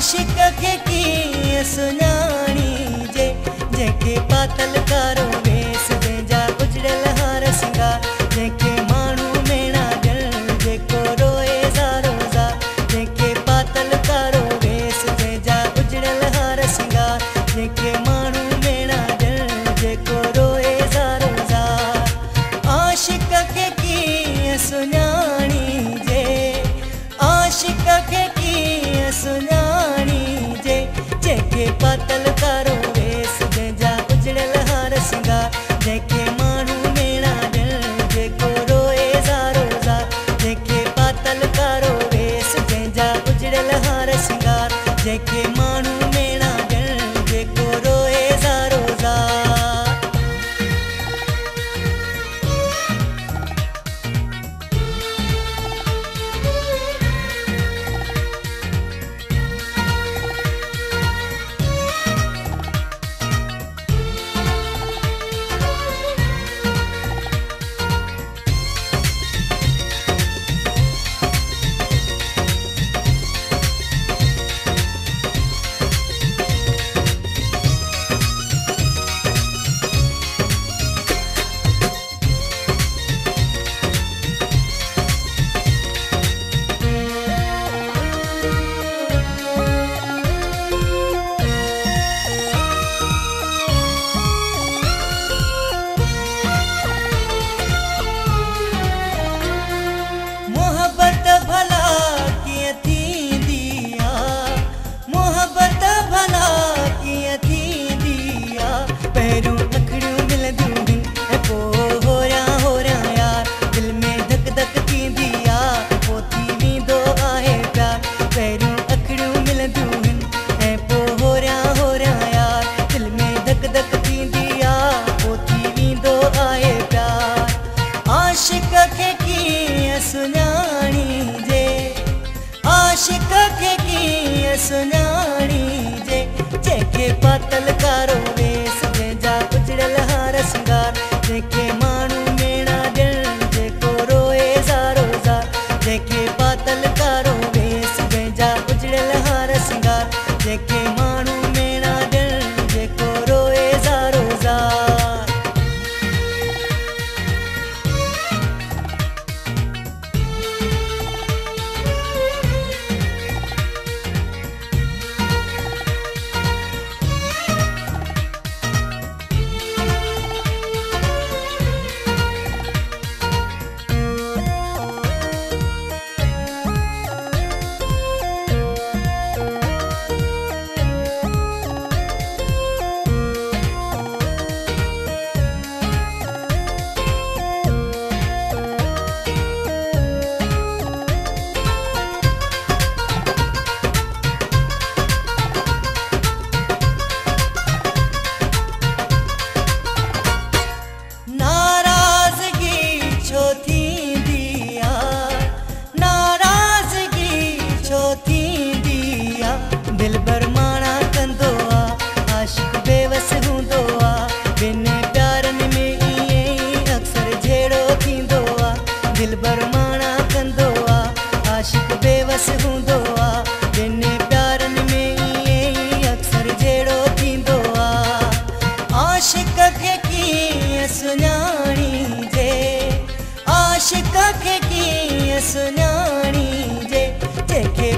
आशिक खे कीअं सुञाणीजे, जंहिंखे पातल कारो वेस जंहिंजा उजड़ियल हार सिंगार, जंहिंखे माण्हू मेणा ॾियण जेको रोए ज़ारो ज़ार, जंहिंखे पातल कारो वेस जंहिंजा उजड़ियल हार सिंगार, जंहिंखे माण्हू मेणा ॾियण जेको रोए ज़ारो ज़ार। आशिक खे कीअं सुञाणीजे, आशिक खे कीअं सुञाणीजे, जंहिंखे पातल कारो वेस जंहिंजा उजड़ियल हार सिंगार, जंहिंखे माण्हू मेणा ॾियण जेको रोए ज़ारो ज़ार, जंहिंखे पातल कारो वेस जंहिंजा उजड़ियल हार सिंगार, जंहिंखे माण्हू मेणा ॾियण जेको रोए ज़ारो ज़ार। आशिक खे कीअं सुञाणीजे, आशिक खे कीअं सुञाणीजे, जंहिंखे पातल कारो वेस जंहिंजा उजड़ियल हार सिंगार, जंहिंखे माण्हू मेणा ॾियण जेको रोए ज़ारो ज़ार, जंहिंखे पातल कारो वेस जंहिंजा उजड़ियल हार सिंगार, जंहिंखे माण्हू मेणा ॾियण जेको रोए ज़ारो ज़ार। दिलबर माणा कंदो आ, आशिक बेवस हूंदो आ, बिन प्यारनि में ईअं ई अक्सर जहिड़ो थींदो आ। दिलबर माणा कंदो आ, आशिक बेवस हूंदो आ, बिन प्यारनि में ईअं ई अक्सर जहिड़ो थींदो आ। आशिक खे कीअं सुञाणीजे, आशिक खे कीअं सुञाणीजे, जंहिंखे